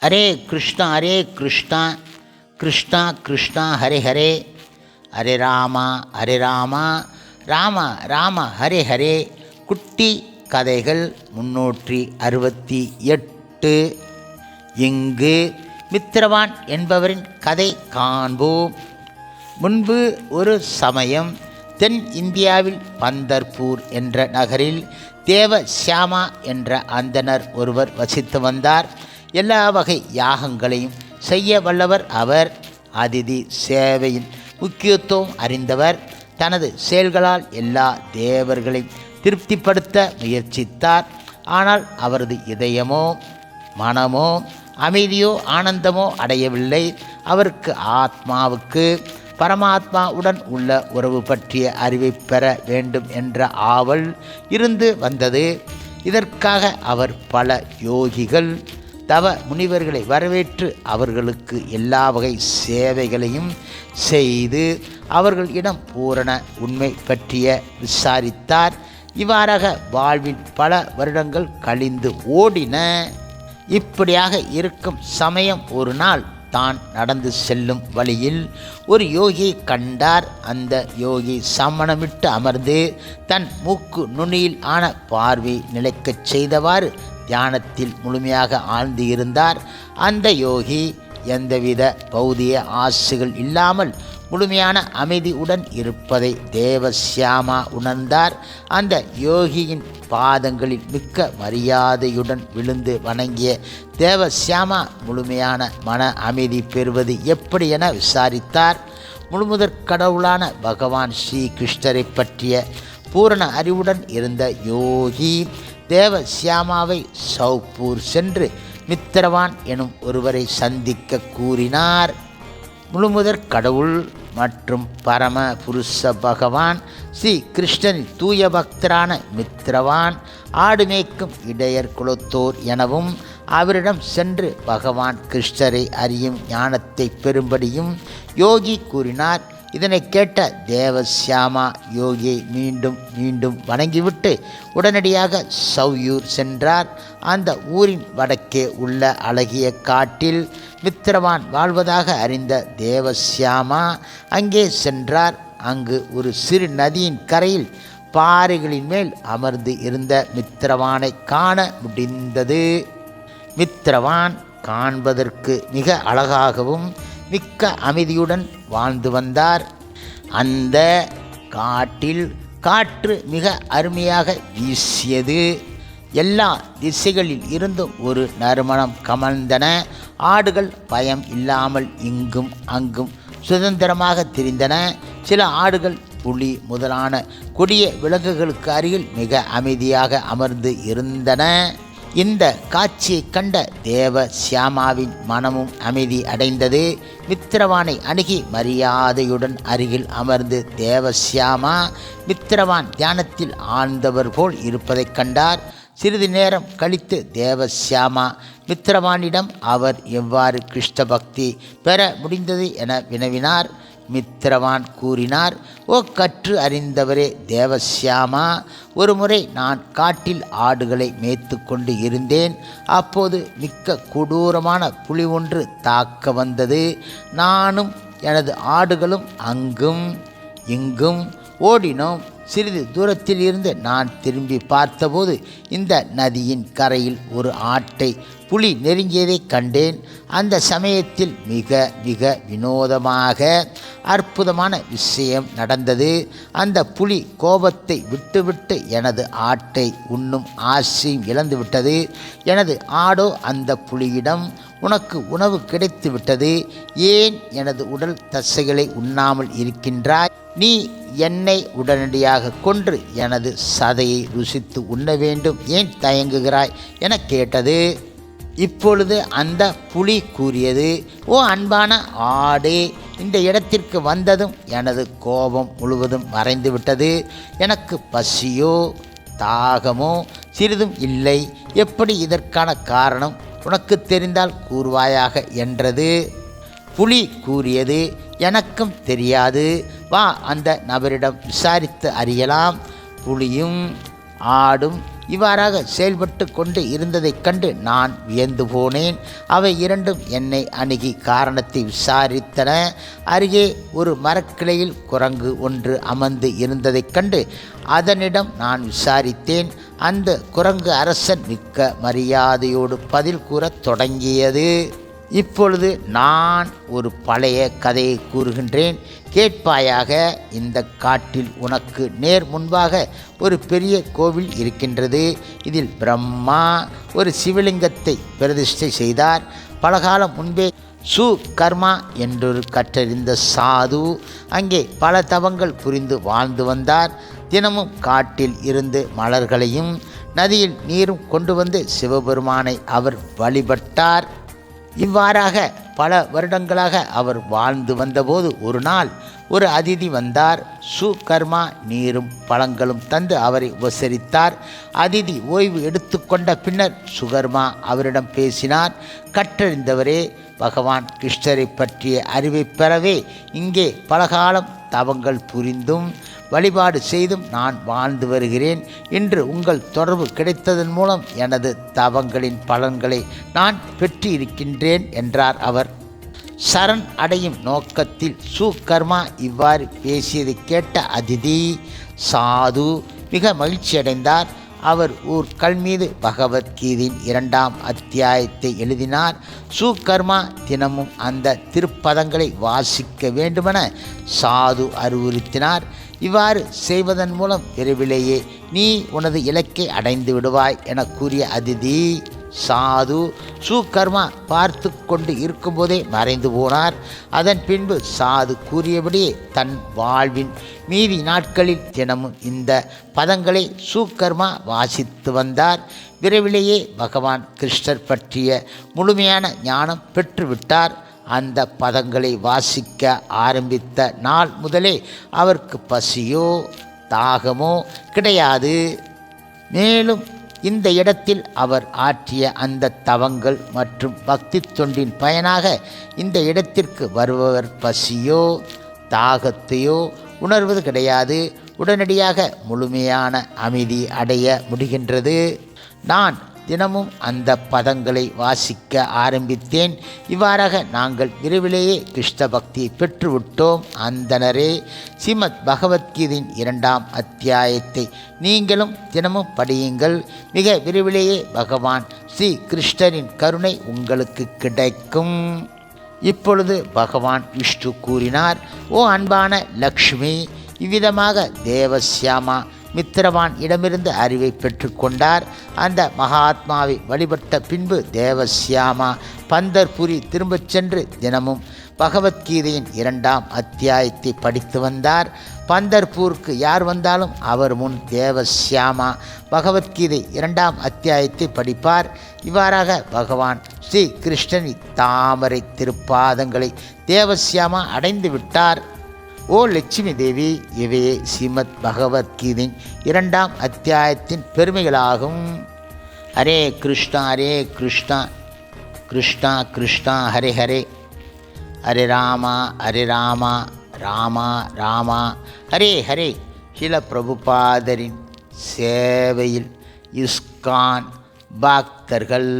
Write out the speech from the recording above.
ஹரே கிருஷ்ணா கிருஷ்ணா கிருஷ்ணா ஹரே ஹரே, ஹரே ராமா ராம ராம ஹரே ஹரே. குட்டி கதைகள் 368. இங்கு மித்திரவான் என்பவரின் கதை காண்போம். முன்பு ஒரு சமயம் தென் இந்தியாவில் பந்தர்பூர் என்ற நகரில் தேவசியாமா என்ற அந்தணர் ஒருவர் வசித்து வந்தார். எல்லா வகை யாகங்களையும் செய்ய வல்லவர் அவர். அதிதி சேவையின் முக்கியத்துவம் அறிந்தவர். தனது செயல்களால் எல்லா தேவர்களையும் திருப்திப்படுத்த முயற்சித்தார். ஆனால் அவரது இதயமோ மனமோ அமைதியோ ஆனந்தமோ அடையவில்லை. அவருக்கு ஆத்மாவுக்கு பரமாத்மாவுடன் உள்ள உறவு பற்றிய அறிவை பெற வேண்டும் என்ற ஆவல் இருந்து வந்தது. இதற்காக அவர் பல யோகிகள் தவ முனிவர்களை வரவேற்று அவர்களுக்கு எல்லா வகை சேவைகளையும் செய்து அவர்களிடம் பூரண உண்மை பற்றிய விசாரித்தார். இவ்வாறாக வாழ்வில் பல வருடங்கள் கழிந்து ஓடின. இப்படியாக இருக்கும் சமயம் ஒரு நாள் தான் நடந்து செல்லும் வழியில் ஒரு யோகியை கண்டார். அந்த யோகி சமணமிட்டு அமர்ந்து தன் மூக்கு நுனியில் ஆன பார்வை நிலைக்கச் செய்தவாறு தியானத்தில் முழுமையாக ஆழ்ந்து இருந்தார். அந்த யோகி எந்தவித பௌதிக ஆசைகள் இல்லாமல் முழுமையான அமைதியுடன் இருப்பதை தேவசியாமா உணர்ந்தார். அந்த யோகியின் பாதங்களில் மிக்க மரியாதையுடன் விழுந்து வணங்கிய தேவசியாமா முழுமையான மன அமைதி பெறுவது எப்படி என விசாரித்தார். முழுமுதற் கடவுளான பகவான் ஸ்ரீ கிருஷ்ணரை பற்றிய பூரண அறிவுடன் இருந்த யோகி தேவசியாமாவை சௌப்பூர் சென்று மித்திரவான் எனும் ஒருவரை சந்திக்க கூறினார். முழுமுதற் கடவுள் மற்றும் பரம புருஷ பகவான் ஸ்ரீ கிருஷ்ணனின் தூய பக்தரான மித்திரவான் ஆடு மேய்க்கும் இடையர் குலத்தோர் எனவும் அவரிடம் சென்று பகவான் கிருஷ்ணரை அறியும் ஞானத்தை பெறும்படியும் யோகி கூறினார். இதனை கேட்ட தேவசியாமா யோகியை மீண்டும் மீண்டும் வணங்கிவிட்டு உடனடியாக சௌயூர் சென்றார். அந்த ஊரின் வடக்கே உள்ள அழகிய காட்டில் மித்திரவான் வாழ்வதாக அறிந்த தேவசியாமா அங்கே சென்றார். அங்கு ஒரு சிறு நதியின் கரையில் பாறைகளின் மேல் அமர்ந்து இருந்த மித்திரவானை காண முடிந்தது. மித்திரவான் காண்பதற்கு மிக அழகாகவும் மிக்க அமைதியுடன் வாழ்ந்து வந்தார். அந்த காட்டில் காற்று மிக அருமையாக வீசியது. எல்லா திசைகளில் இருந்தும் ஒரு நறுமணம் கமழ்ந்தன. ஆடுகள் பயம் இல்லாமல் இங்கும் அங்கும் சுதந்திரமாக திரிந்தன. சில ஆடுகள் புலி முதலான கொடிய விலங்குகளுக்கு அருகில் மிக அமைதியாக அமர்ந்து இருந்தன. இந்த காட்சியை கண்ட தேவசியாமாவின் மனமும் அமைதி அடைந்தது. மித்திரவானை அணுகி மரியாதையுடன் அருகில் அமர்ந்து தேவசியாமா மித்திரவான் தியானத்தில் ஆழ்ந்தவர் போல் இருப்பதைக் கண்டார். சிறிது நேரம் கழித்து தேவசியாமா மித்திரவானிடம் அவர் எவ்வாறு கிருஷ்ண பக்தி பெற முடிந்தது என வினவினார். மித்திரவான் கூறினார், ஓ கற்று அறிந்தவரே தேவசியாமா, ஒரு முறை நான் காட்டில் ஆடுகளை மேய்த்து கொண்டு இருந்தேன். அப்போது மிக்க கொடூரமான புலி ஒன்று தாக்க வந்தது. நானும் எனது ஆடுகளும் அங்கும் இங்கும் ஓடினோம். சிறிது தூரத்தில் இருந்து நான் திரும்பி பார்த்தபோது இந்த நதியின் கரையில் ஒரு ஆட்டை புலி நெருங்கியதை கண்டேன். அந்த சமயத்தில் மிக மிக வினோதமாக அற்புதமான விஷயம் நடந்தது. அந்த புலி கோபத்தை விட்டுவிட்டு எனது ஆட்டை உண்ணும் ஆசையும் இழந்துவிட்டது. எனது ஆடோ அந்த புலியிடம், உனக்கு உணவு கிடைத்து விட்டது, ஏன் எனது உடல் தசைகளை உண்ணாமல் இருக்கின்றாய்? நீ என்னை உடனடியாக கொன்று எனது சதையை ருசித்து உண்ண வேண்டும், ஏன் தயங்குகிறாய் என கேட்டது. இப்பொழுது அந்த புலி கூறியது, ஓ அன்பான ஆடே, இந்த இடத்திற்கு வந்ததும் எனது கோபம் முழுவதும் மறைந்துவிட்டது. எனக்கு பசியோ தாகமோ சிறிதும் இல்லை. எப்படி இதற்கான காரணம் உனக்கு தெரிந்தால் கூறுவாயாக என்றது. புலி கூறியது, எனக்கும் தெரியாது, வா அந்த நபரிடம் விசாரித்து அறியலாம். புலியும் ஆடும் இவ்வாறாக செயல்பட்டு கொண்டு இருந்ததைக் கண்டு நான் வியந்து போனேன். அவை இரண்டும் என்னை அணுகி காரணத்தை விசாரித்தன. அருகே ஒரு மரக்கிளையில் குரங்கு ஒன்று அமர்ந்து இருந்ததைக் கண்டு அதனிடம் நான் விசாரித்தேன். அந்த குரங்கு அரசன் மிக்க மரியாதையோடு பதில் கூறத் தொடங்கியது. இப்பொழுது நான் ஒரு பழைய கதையை கூறுகின்றேன், கேட்பாயாக. இந்த காட்டில் உனக்கு நேர் முன்பாக ஒரு பெரிய கோவில் இருக்கின்றது. இதில் பிரம்மா ஒரு சிவலிங்கத்தை பிரதிஷ்டை செய்தார். பலகாலம் முன்பே சுகர்மா என்றொரு கற்றறிந்த சாது அங்கே பல தவங்கள் புரிந்து வாழ்ந்து வந்தார். தினமும் காட்டில் இருந்து மலர்களையும் நதியில் நீரும் கொண்டு வந்து சிவபெருமானை அவர் வழிபட்டார். இவ்வாறாக பல வருடங்களாக அவர் வாழ்ந்து வந்தபோது ஒரு நாள் ஒரு அதிதி வந்தார். சுகர்மா நீரும் பழங்களும் தந்து அவரை உபசரித்தார். அதிதி ஓய்வு எடுத்துக்கொண்ட பின்னர் சுகர்மா அவரிடம் பேசினார். கற்றறிந்தவரே, பகவான் கிருஷ்ணரை பற்றிய அறிவை பெறவே இங்கே பலகாலம் தவங்கள் புரிந்தும் வழிபாடு செய்தும் நான் வாழ்ந்து வருகிறேன். இன்று உங்கள் தொடர்பு கிடைத்ததன் மூலம் எனது தவங்களின் பலன்களை நான் பெற்று இருக்கின்றேன் என்றார் அவர். சரண் அடையும் நோக்கத்தில் சுகர்மா இவ்வாறு பேசியதை கேட்ட அதிதி சாது மிக மகிழ்ச்சியடைந்தார். அவர் ஒரு கல் மீது பகவத்கீதையின் 2ஆம் அத்தியாயத்தை எழுதினார். சுகர்மா தினமும் அந்த திருப்பதங்களை வாசிக்க வேண்டுமென சாது அறிவுறுத்தினார். இவ்வாறு செய்வதன் மூலம் விரைவிலேயே நீ உனது இலக்கை அடைந்து விடுவாய் என கூறிய அதிதி சாது சுகர்மா பார்த்து கொண்டு இருக்கும்போதே மறைந்து போனார். அதன் பின்பு சாது கூறியபடியே தன் வாழ்வின் மீதி நாட்களில் தினமும் இந்த பதங்களை சுகர்மா வாசித்து வந்தார். விரைவிலேயே பகவான் கிருஷ்ணர் பற்றிய முழுமையான ஞானம் பெற்றுவிட்டார். அந்த பதங்களை வாசிக்க ஆரம்பித்த நாள் முதலே அவருக்கு பசியோ தாகமோ கிடையாது. மேலும் இந்த இடத்தில் அவர் ஆற்றிய அந்த தவங்கள் மற்றும் பக்தி தொண்டின் பயனாக இந்த இடத்திற்கு வருபவர் பசியோ தாகத்தையோ உணர்வது கிடையாது. உடனடியாக முழுமையான அமைதி அடைய முடிகின்றது. நான் தினமும் அந்த பதங்களை வாசிக்க ஆரம்பித்தேன். இவ்வாறாக நாங்கள் விரைவிலேயே கிருஷ்ண பக்தியை பெற்றுவிட்டோம். அந்தனரே, ஸ்ரீமத் பகவத்கீதையின் 2ஆம் அத்தியாயத்தை நீங்களும் தினமும் படியுங்கள். மிக விரைவிலேயே பகவான் ஸ்ரீ கிருஷ்ணரின் கருணை உங்களுக்கு கிடைக்கும். இப்பொழுது பகவான் விஷ்ணு கூறினார், ஓ அன்பான லக்ஷ்மி, இவ்விதமாக தேவசியாமா மித்திரவான் இடமிருந்து அறிவை பெற்றுக்கொண்டார். அந்த மகாத்மாவை வழிபட்ட பின்பு தேவசியாமா பந்தர்புரி திரும்பச் சென்று தினமும் பகவத்கீதையின் 2ஆம் அத்தியாயத்தை படித்து வந்தார். பந்தர்பூருக்கு யார் வந்தாலும் அவர் முன் தேவசியாமா பகவத்கீதை 2ஆம் அத்தியாயத்தை படிப்பார். இவ்வாறாக பகவான் ஸ்ரீ கிருஷ்ணனின் தாமரை திருப்பாதங்களை தேவசியாமா அடைந்து விட்டார். ஓ லட்சுமி தேவி, இவையே ஸ்ரீமத் பகவத்கீதையின் 2ஆம் அத்தியாயத்தின் பெருமைகளாகும். ஹரே கிருஷ்ணா கிருஷ்ணா கிருஷ்ணா ஹரே ஹரே, ஹரே ராமா ராமா ராமா ஹரே ஹரே. ஸ்ரீல பிரபுபாதரின் சேவையில் இஸ்கான் பக்தர்கள்.